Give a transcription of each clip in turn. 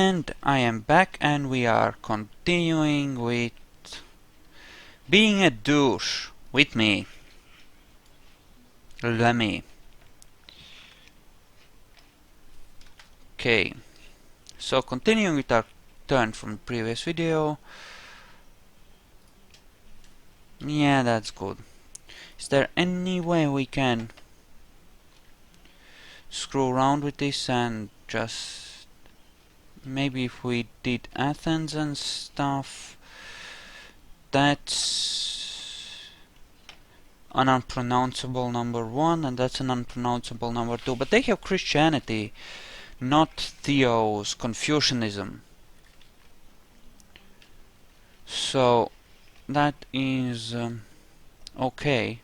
And I am back, and we are continuing with being a douche with me, Lemmy. Okay, so continuing with our turn from the previous video. Yeah, that's good. Is there any way we can screw around with this and just maybe if we did Athens and stuff? That's an unpronounceable number 1 and that's an unpronounceable number 2, but they have Christianity, not Theos, Confucianism. So that is okay.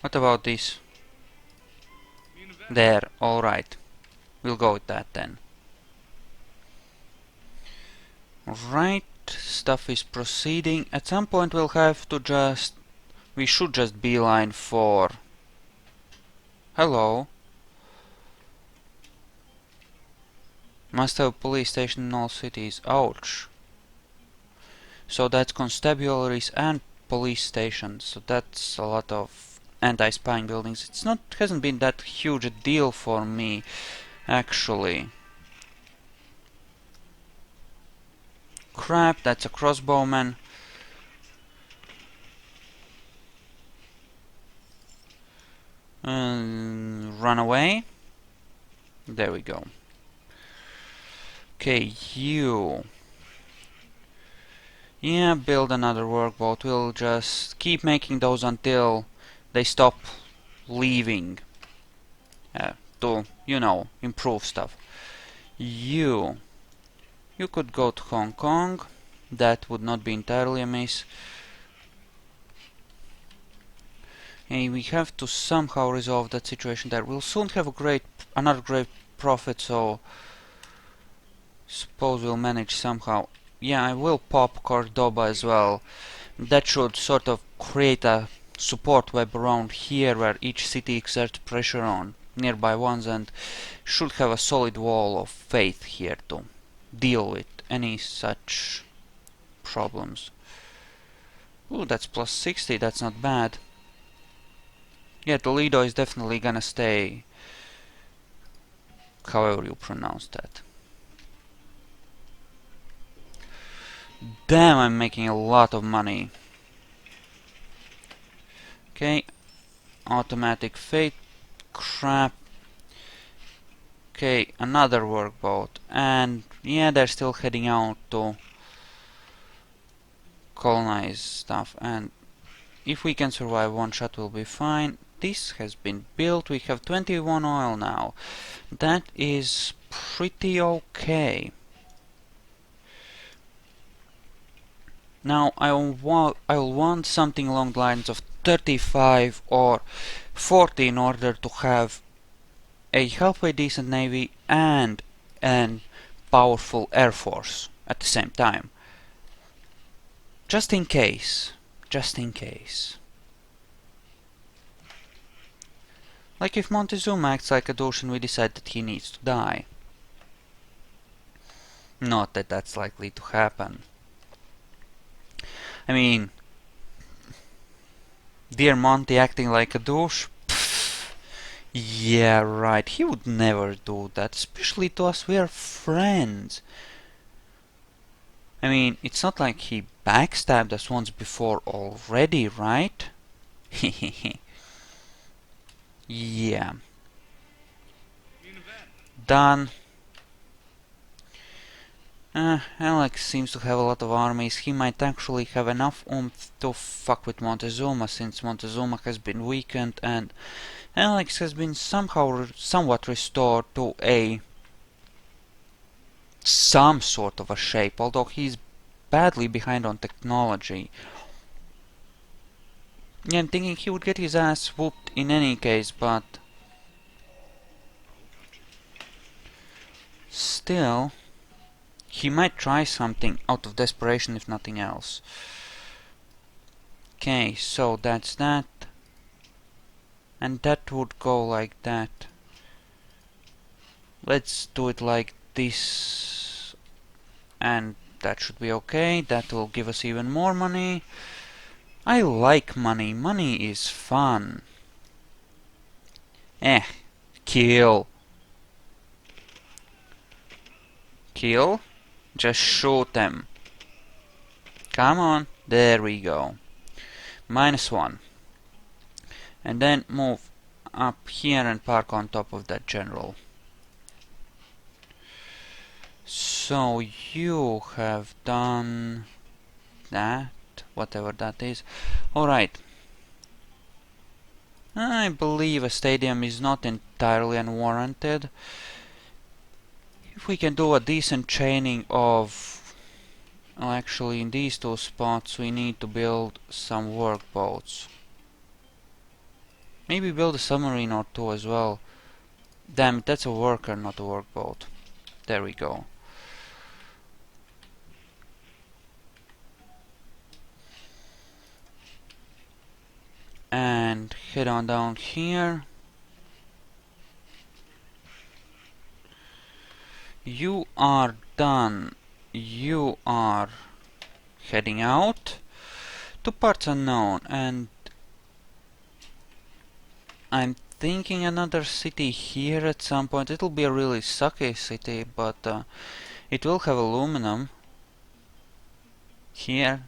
What about this? There, alright. We'll go with that then. Right, stuff is proceeding. At some point we'll have to we should just beeline for... Hello. Must have a police station in all cities. Ouch. So that's constabularies and police stations. So that's a lot of anti-spying buildings. Hasn't been that huge a deal for me, actually. Crap, that's a crossbowman. Run away. There we go. Okay, you. Yeah, build another workboat. We'll just keep making those until they stop leaving. To, you know, improve stuff. You could go to Hong Kong. That would not be entirely amiss. Hey, we have to somehow resolve that situation there. We'll soon have another great profit, so suppose we'll manage somehow. Yeah, I will pop Cordoba as well. That should sort of create a support web around here where each city exerts pressure on nearby ones and should have a solid wall of faith here to deal with any such problems. Ooh, that's plus 60, that's not bad. Yeah, Toledo is definitely gonna stay, however you pronounce that. Damn, I'm making a lot of money. Okay, automatic fate, crap. Okay, another workboat, and yeah, they're still heading out to colonize stuff, and if we can survive one shot we'll be fine. This has been built, we have 21 oil now. That is pretty okay. Now I'll want something along the lines of 35 or 40 in order to have a halfway decent navy and an powerful air force at the same time. Just in case. Just in case. Like if Montezuma acts like a douche and we decide that he needs to die. Not that that's likely to happen. I mean, dear Monty acting like a douche? Pfft. Yeah, right, he would never do that, especially to us, we are friends. I mean, it's not like he backstabbed us once before already, right? Hehehe. Yeah. Done. Alex seems to have a lot of armies. He might actually have enough oomph to fuck with Montezuma, since Montezuma has been weakened and Alex has been somewhat restored to some sort of a shape, although he's badly behind on technology. Yeah, I'm thinking he would get his ass whooped in any case, but still, he might try something out of desperation if nothing else. Okay, so that's that. And that would go like that. Let's do it like this. And that should be okay. That will give us even more money. I like money. Money is fun. Kill. Kill? Just shoot them. Come on. There we go. -1. And then move up here and park on top of that general. So you have done that, whatever that is. Alright. I believe a stadium is not entirely unwarranted. If we can do a decent chaining of... Well, actually, in these two spots we need to build some workboats. Maybe build a submarine or two as well. Damn it, that's a worker, not a workboat. There we go. And head on down here. You are done. You are heading out to parts unknown, and I'm thinking another city here at some point. It'll be a really sucky city, but it will have aluminum. Here?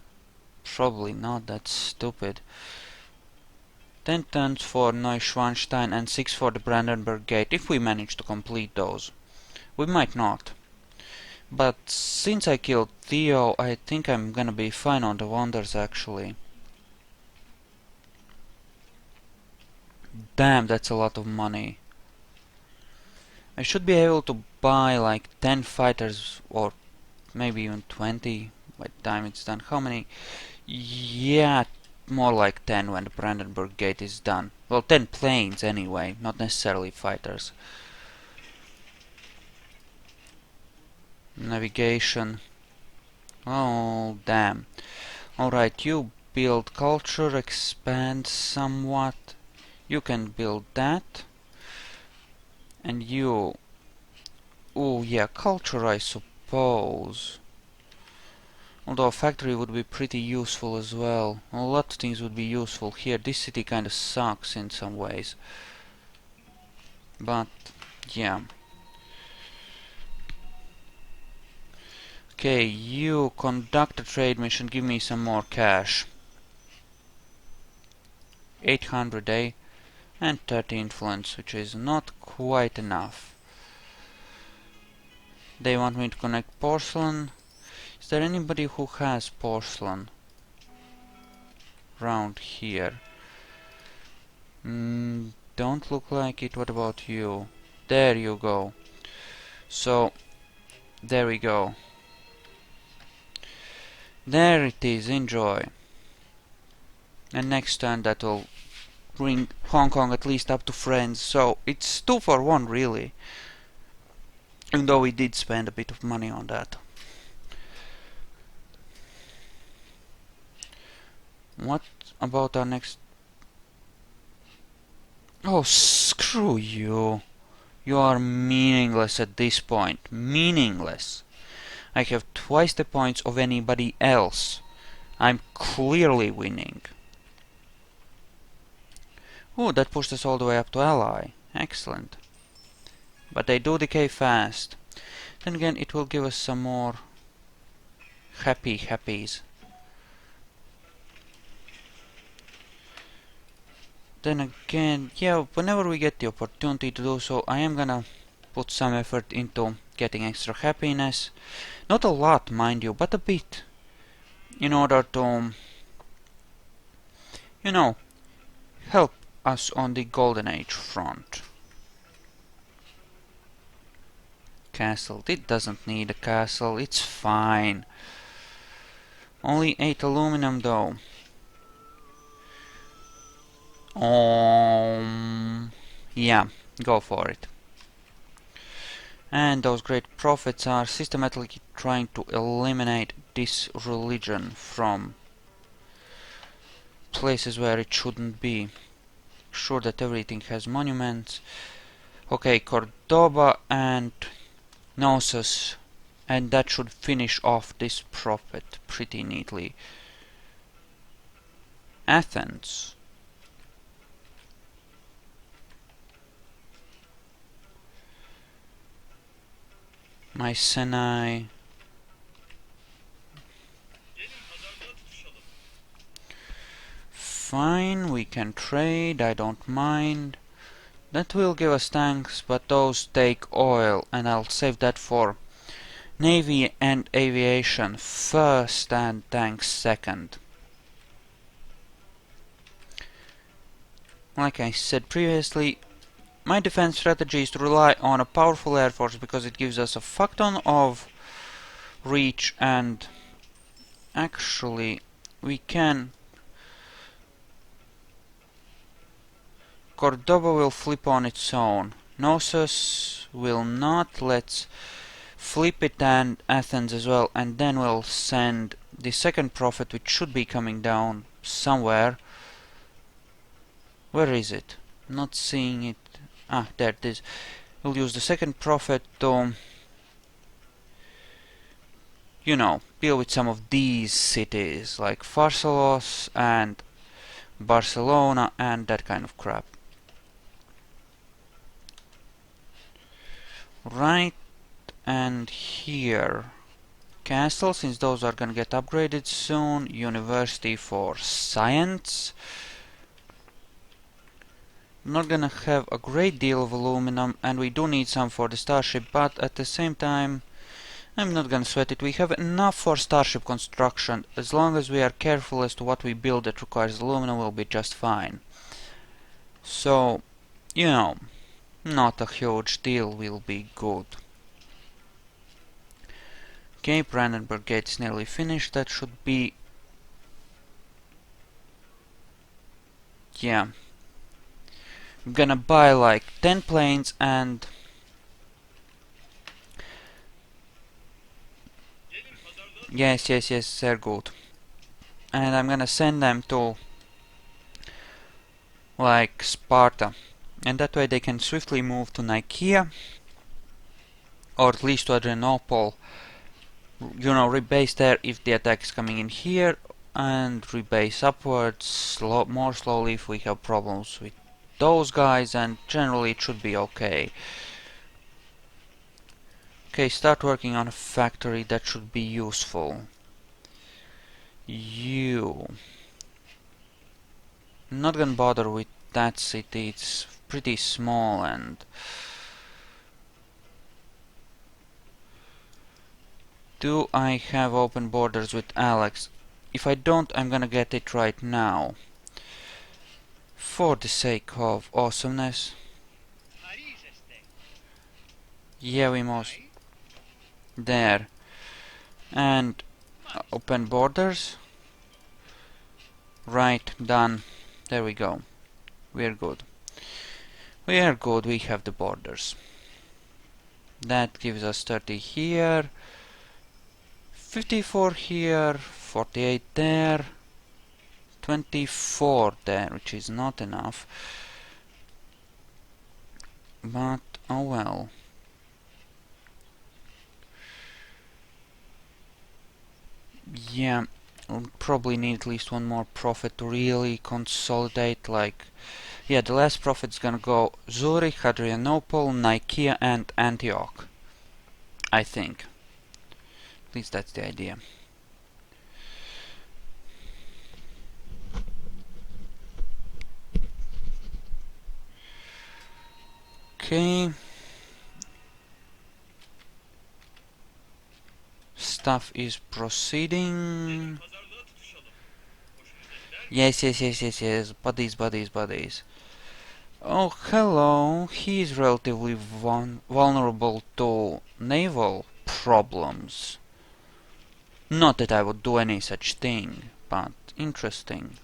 Probably not, that's stupid. 10 tons for Neuschwanstein and 6 for the Brandenburg Gate, if we manage to complete those. We might not. But since I killed Theo, I think I'm gonna be fine on the wonders actually. Damn, that's a lot of money. I should be able to buy like 10 fighters or maybe even 20 by the time it's done. How many? Yeah, more like 10 when the Brandenburg Gate is done. Well, 10 planes anyway, not necessarily fighters. Navigation. Oh, damn. Alright, you build culture, expand somewhat. You can build that. And you... Oh, yeah, culture, I suppose. Although a factory would be pretty useful as well. A lot of things would be useful here. This city kinda sucks in some ways. But, yeah. Okay, you conduct a trade mission, give me some more cash. 800, eh? And 30 influence, which is not quite enough. They want me to connect porcelain. Is there anybody who has porcelain round here? Don't look like it. What about you? There you go. So, there we go. There it is, enjoy. And next turn that will bring Hong Kong at least up to friends. So, it's 2 for 1 really. Even though we did spend a bit of money on that. What about our next... Oh, screw you. You are meaningless at this point. Meaningless. I have twice the points of anybody else. I'm clearly winning. Oh, that pushed us all the way up to ally. Excellent. But they do decay fast. Then again, it will give us some more happies. Then again, yeah, whenever we get the opportunity to do so, I am gonna put some effort into getting extra happiness. Not a lot, mind you, but a bit. In order to, you know, help us on the Golden Age front. Castle. It doesn't need a castle, it's fine. Only 8 aluminum though. Yeah, go for it. And those great prophets are systematically trying to eliminate this religion from places where it shouldn't be. Sure that everything has monuments. Okay, Cordoba and Knossos, and that should finish off this prophet pretty neatly. Athens. Mycenae. Fine, we can trade, I don't mind. That will give us tanks, but those take oil, and I'll save that for Navy and Aviation first and tanks second. Like I said previously, my defense strategy is to rely on a powerful air force because it gives us a fuck ton of reach, and actually we can... Cordoba will flip on its own. Knossos will not. Let's flip it, and Athens as well, and then we'll send the second prophet, which should be coming down somewhere. Where is it? Not seeing it. Ah, there it is. We'll use the second prophet to, you know, deal with some of these cities, like Pharsalos and Barcelona and that kind of crap. Right, and here. Castle, since those are gonna get upgraded soon. University for Science. Not gonna have a great deal of aluminum, and we do need some for the starship, but at the same time, I'm not gonna sweat it. We have enough for starship construction. As long as we are careful as to what we build that requires aluminum, we'll be just fine. So, you know, not a huge deal, will be good. Okay, Brandenburg Gate is nearly finished. That should be... yeah. I'm gonna buy like 10 planes and... yes, they're good. And I'm gonna send them to like Sparta. And that way they can swiftly move to Nicaea, or at least to Adrianople. You know, rebase there if the attack is coming in here, and rebase upwards more slowly if we have problems with those guys, and generally it should be okay. Okay, start working on a factory. That should be useful. You... I'm not gonna bother with that city, it's pretty small, and... do I have open borders with Alex? If I don't, I'm gonna get it right now. For the sake of awesomeness. Yeah, we must... there. And... open borders. Right, done. There we go. We're good. We are good, we have the borders. That gives us 30 here. 54 here. 48 there. 24 there, which is not enough. But, oh well. Yeah, we'll probably need at least one more prophet to really consolidate, like... yeah, the last prophet's gonna go Zurich, Adrianople, Nicaea, and Antioch. I think. At least that's the idea. Okay. Stuff is proceeding. Yes. Buddies. Oh, hello. He's relatively vulnerable to naval problems. Not that I would do any such thing, but interesting.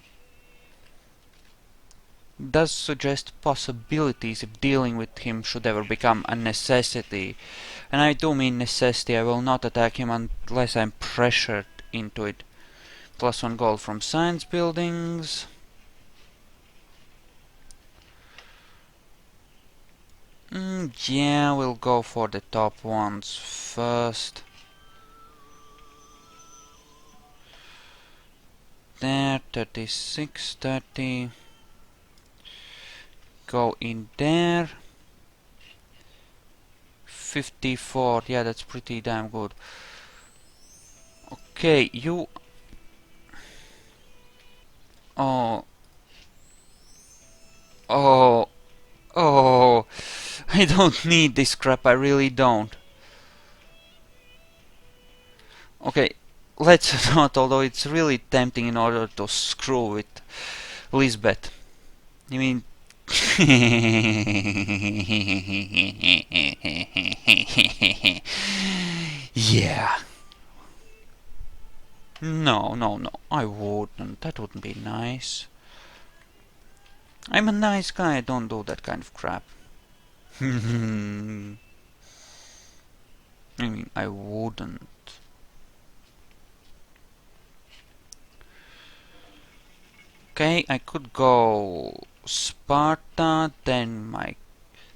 Does suggest possibilities if dealing with him should ever become a necessity. And I do mean necessity. I will not attack him unless I'm pressured into it. +1 gold from science buildings. Yeah, we'll go for the top ones first. There, 36, 30. Go in there. 54, yeah, that's pretty damn good. Okay, you... Oh... Oh... Oh... I don't need this crap, I really don't. Okay, let's not, although it's really tempting in order to screw with Lisbeth. I mean... Yeah. No, no, no, I wouldn't. That wouldn't be nice. I'm a nice guy, I don't do that kind of crap. I mean, I wouldn't. Okay, I could go Sparta, then my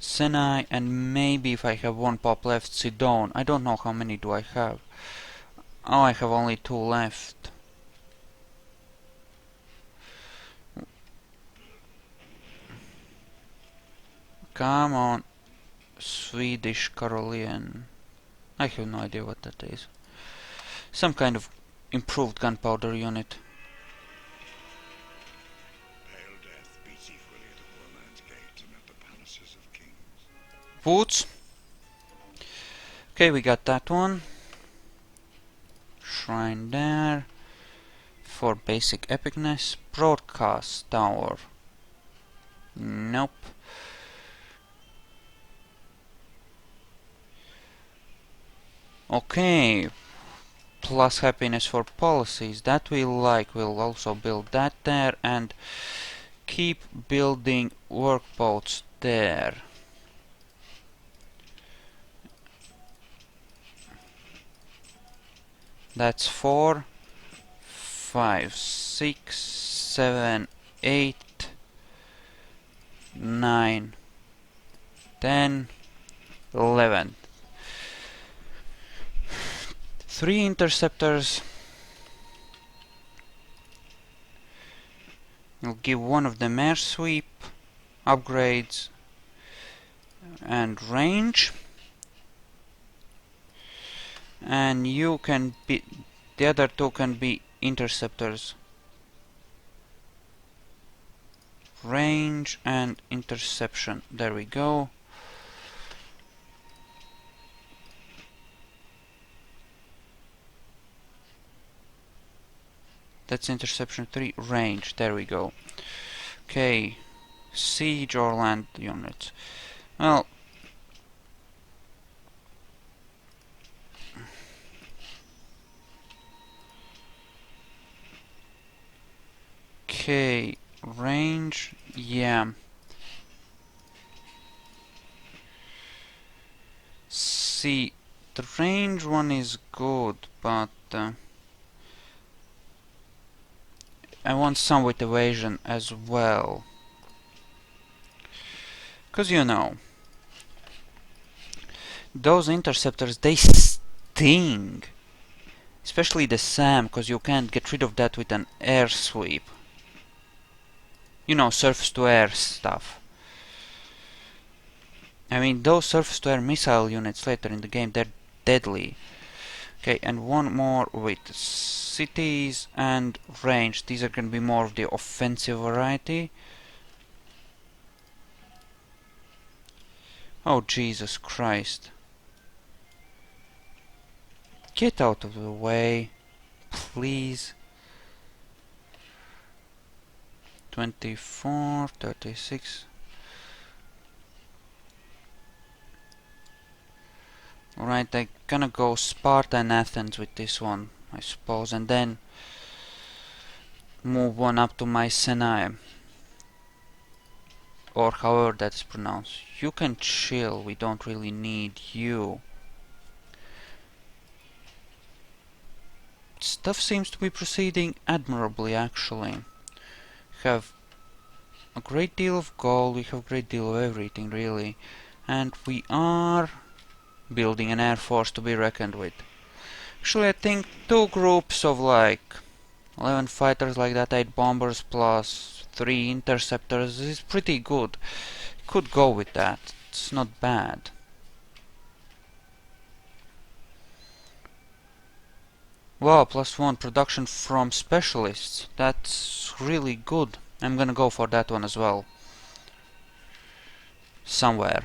Senai, and maybe if I have one pop left, Sidon. I don't know how many do I have. Oh, I have only 2 left. Come on, Swedish Karolian. I have no idea what that is. Some kind of improved gunpowder unit. Pale death beats equally at a poor man's gate and at the palaces of kings. Woods. Okay, we got that one. Shrine there. For basic epicness. Broadcast tower. Nope. Okay. Plus happiness for policies. That we like. We'll also build that there and keep building workboats there. That's 4, 5, 6, 7, 8, 9, 10, 11. 3 interceptors. We'll give one of them air sweep, upgrades, and range. And you can be, the other 2 can be interceptors. Range and interception. There we go. That's interception 3, range. There we go. Okay. Siege or land units. Well, okay. Range, yeah. See, the range one is good, but I want some with evasion as well. Because you know, those interceptors, they sting. Especially the SAM, because you can't get rid of that with an air sweep. You know, surface to air stuff. I mean, those surface to air missile units later in the game, they're deadly. Okay, and one more with cities and range. These are going to be more of the offensive variety. Oh, Jesus Christ. Get out of the way, please. 24, 36. Alright, I'm gonna go Sparta and Athens with this one, I suppose, and then move one up to Mycenae. Or however that's pronounced. You can chill, we don't really need you. Stuff seems to be proceeding admirably, actually. We have a great deal of gold, we have a great deal of everything, really. And we are building an air force to be reckoned with. Actually, I think 2 groups of like 11 fighters like that, 8 bombers plus 3 interceptors is pretty good. Could go with that. It's not bad. Wow, +1 production from specialists. That's really good. I'm gonna go for that one as well. Somewhere.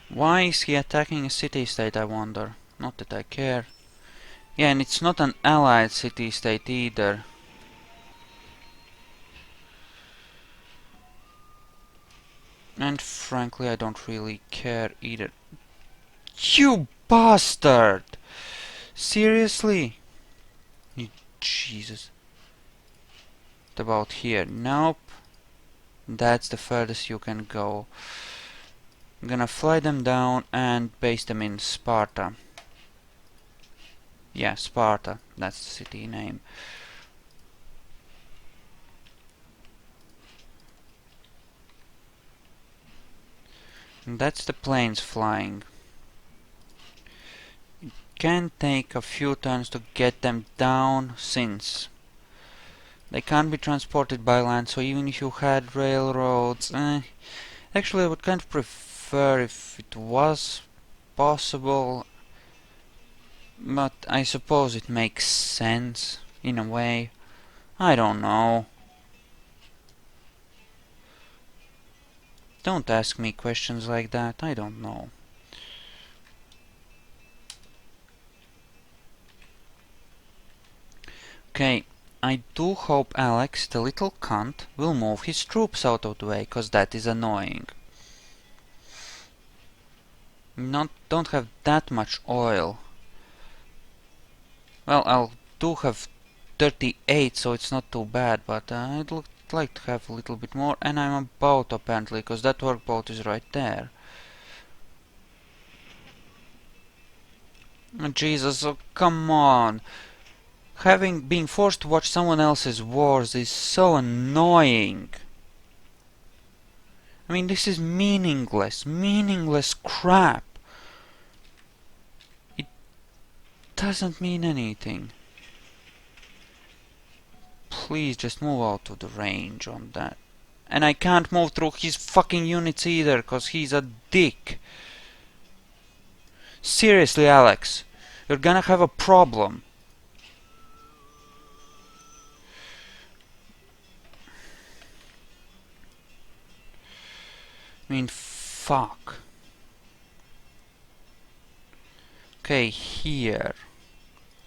Why is he attacking a city-state, I wonder? Not that I care. Yeah, and it's not an allied city-state either. And frankly, I don't really care either. You bastard! Seriously? You Jesus. What about here? Nope. That's the furthest you can go. I'm gonna fly them down and base them in Sparta. Yeah, Sparta. That's the city name. And that's the planes flying. It can take a few turns to get them down, since they can't be transported by land, so even if you had railroads... actually, I would kind of prefer if it was possible, but I suppose it makes sense, in a way. I don't know. Don't ask me questions like that, I don't know. Okay, I do hope Alex, the little cunt, will move his troops out of the way, cause that is annoying. Don't have that much oil. Well, I'll do have 38, so it's not too bad, but I'd like to have a little bit more, and I'm about apparently, cause that workboat is right there. Oh, Jesus, oh, come on! Being forced to watch someone else's wars is so annoying. I mean, this is meaningless crap. It doesn't mean anything. Please just move out of the range on that. And I can't move through his fucking units either, cause he's a dick. Seriously, Alex, you're gonna have a problem. I mean, fuck. Okay, here.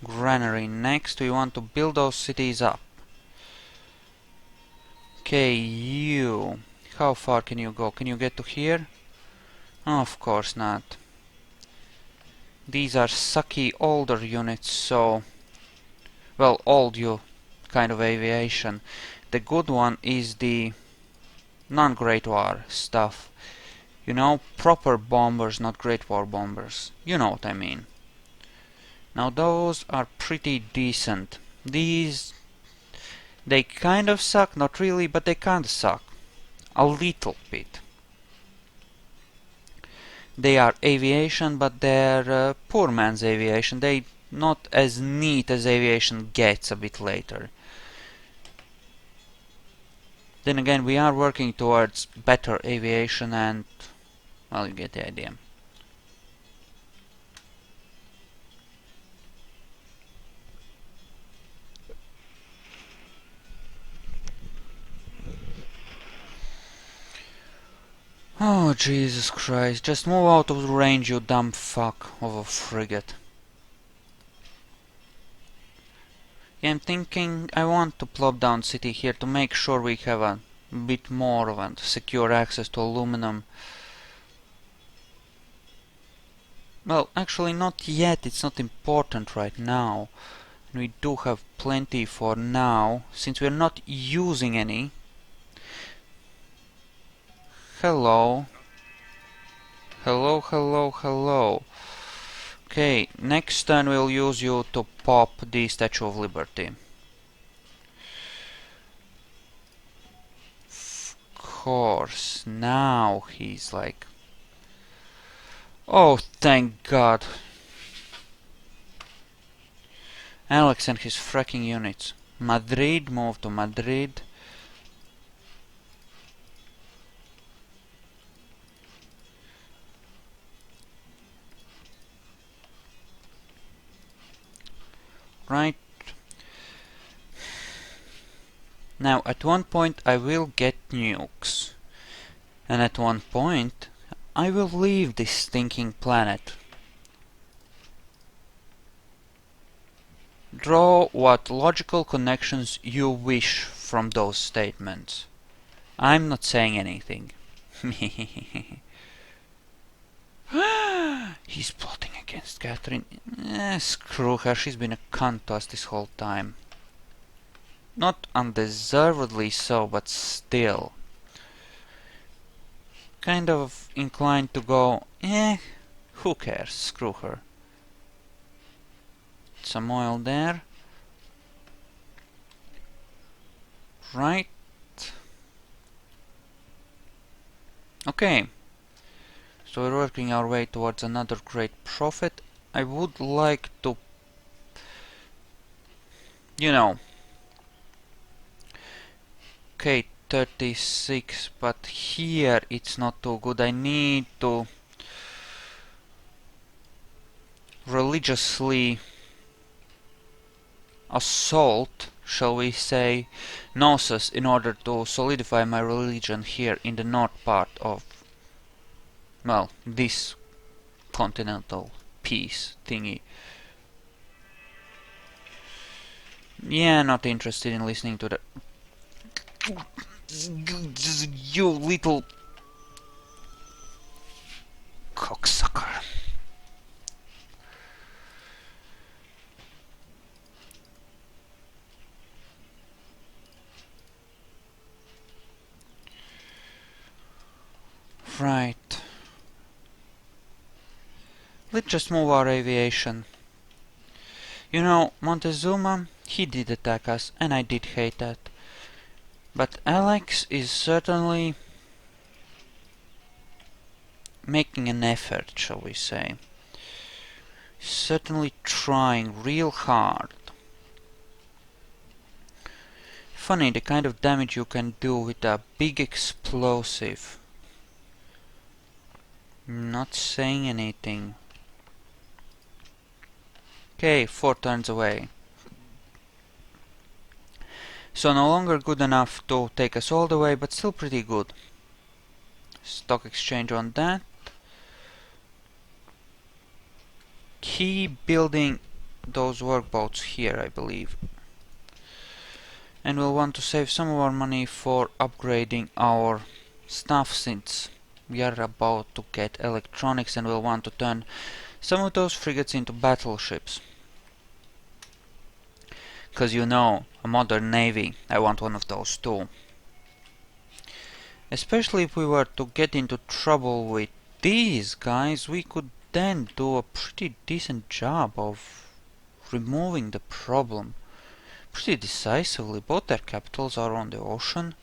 Granary next. We want to build those cities up. Okay, you. How far can you go? Can you get to here? Oh, of course not. These are sucky older units, so... well, old you kind of aviation. The good one is the non-Great War stuff. You know, proper bombers, not Great War bombers. You know what I mean. Now those are pretty decent. These... they kind of suck, not really, but they kind of suck. A little bit. They are aviation, but they're poor man's aviation. They not as neat as aviation gets a bit later. Then again, we are working towards better aviation and... well, you get the idea. Oh, Jesus Christ. Just move out of the range, you dumb fuck of a frigate. Yeah, I'm thinking I want to plop down city here to make sure we have a bit more of a secure access to aluminum. Well, actually not yet, it's not important right now. We do have plenty for now, since we're not using any. Hello. Hello. Okay, Okay, next turn we'll use you to pop the Statue of Liberty. Of course, now he's like... Oh, thank God. Alex and his fracking units. Madrid, move to Madrid. Right. Now, at one point I will get nukes. And at one point I will leave this stinking planet. Draw what logical connections you wish from those statements. I'm not saying anything. He's plotting against Catherine. Screw her, she's been a cunt to us this whole time. Not undeservedly so, but still. Kind of inclined to go, who cares, screw her. Some oil there. Right. Okay. So we're working our way towards another great profit. I would like to, you know, okay, 36, but here it's not too good. I need to religiously assault, shall we say, Gnosis in order to solidify my religion here in the north part of, well, this continental peace thingy. Yeah, not interested in listening to the... You little... cocksucker. Right. Let's just move our aviation. You know, Montezuma, he did attack us, and I did hate that. But Alex is certainly making an effort, shall we say. Certainly trying real hard. Funny, the kind of damage you can do with a big explosive. Not saying anything. Okay, 4 turns away. So no longer good enough to take us all the way, but still pretty good. Stock exchange on that. Keep building those workboats here, I believe. And we'll want to save some of our money for upgrading our stuff, since we are about to get electronics, and we'll want to turn some of those frigates into battleships. Because you know, a modern navy, I want one of those too. Especially if we were to get into trouble with these guys, we could then do a pretty decent job of removing the problem pretty decisively. Both their capitals are on the ocean.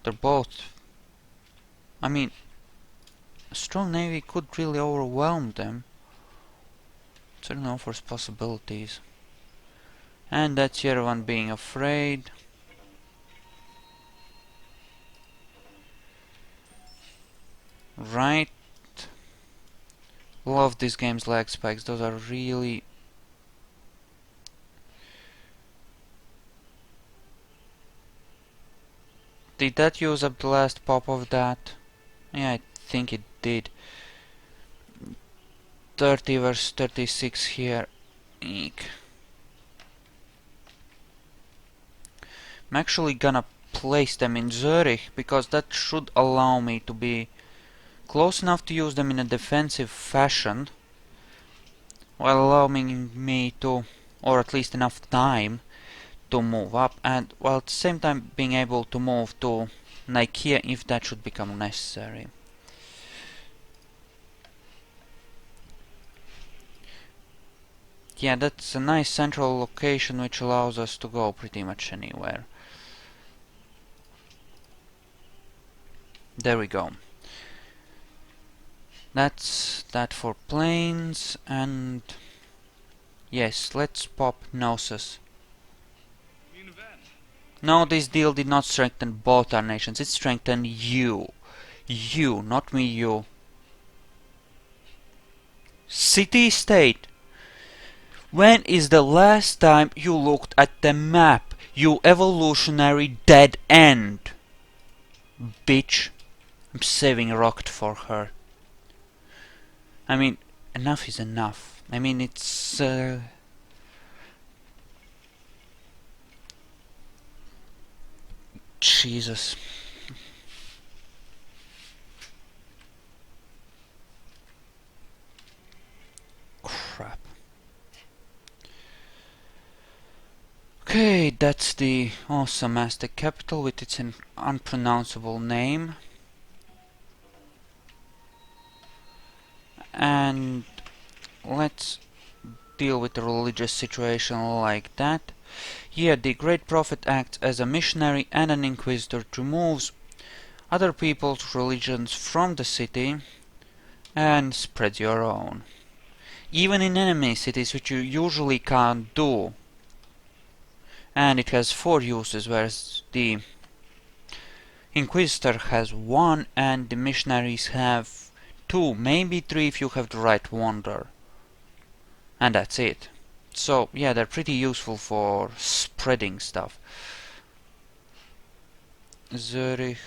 They're both... I mean, a strong navy could really overwhelm them. Certainly offers possibilities. And that's Yerevan being afraid. Right. Love this game's lag spikes. Those are really... Did that use up the last pop of that? Yeah, I think it did. 30 versus 36 here. Eek. I'm actually gonna place them in Zurich, because that should allow me to be close enough to use them in a defensive fashion, while allowing me to, or at least enough time, to move up, and while at the same time being able to move to Nicaea if that should become necessary. yeah, that's a nice central location which allows us to go pretty much anywhere. There we go. That's that for planes, and yes, let's pop Gnosis. No, this deal did not strengthen both our nations, it strengthened you. You, not me, you. City-state. When is the last time you looked at the map, you evolutionary dead end? Bitch. I'm saving Rocket for her. I mean, enough is enough. I mean, it's... Jesus. Crap. Okay, that's the awesome Aztec capital with its unpronounceable name. And let's deal with the religious situation like that. Here, the Great Prophet acts as a missionary and an inquisitor to move other people's religions from the city and spread your own. Even in enemy cities, which you usually can't do. And it has 4 uses, whereas the Inquisitor has 1 and the missionaries have 2, maybe 3 if you have the right wonder. And that's it. So yeah, they're pretty useful for spreading stuff. Zurich.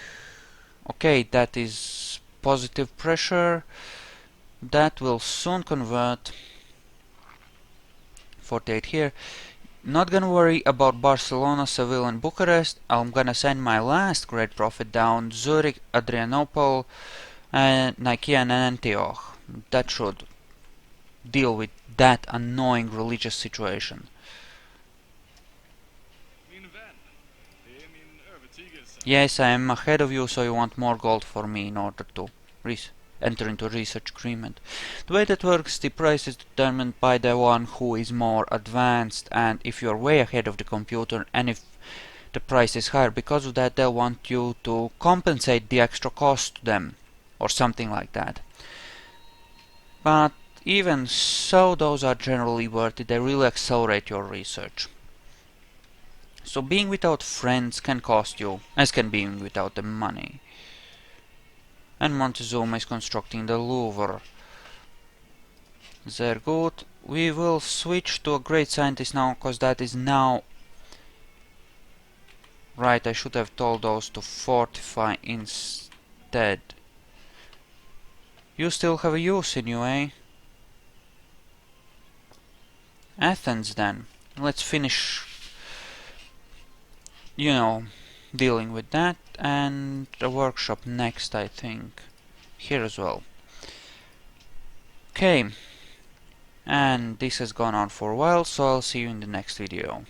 Okay, that is positive pressure. That will soon convert. 48 here. Not gonna worry about Barcelona, Seville and Bucharest. I'm gonna send my last Great Prophet down Zurich, Adrianople, and Nicaea and Antioch. That should deal with that annoying religious situation. Yes, I am ahead of you, so you want more gold for me in order to enter into a research agreement. The way that works, the price is determined by the one who is more advanced, and if you're way ahead of the computer, and if the price is higher, because of that they'll want you to compensate the extra cost to them, or something like that. But even so, those are generally worth it, they really accelerate your research. So being without friends can cost you, as can being without the money. And Montezuma is constructing the Louvre. They're good. We will switch to a great scientist now, because that is now... Right, I should have told those to fortify instead. You still have a use in you, eh? Athens then. Let's finish, you know, dealing with that, and a workshop next, I think. Here as well. Okay. And this has gone on for a while, so I'll see you in the next video.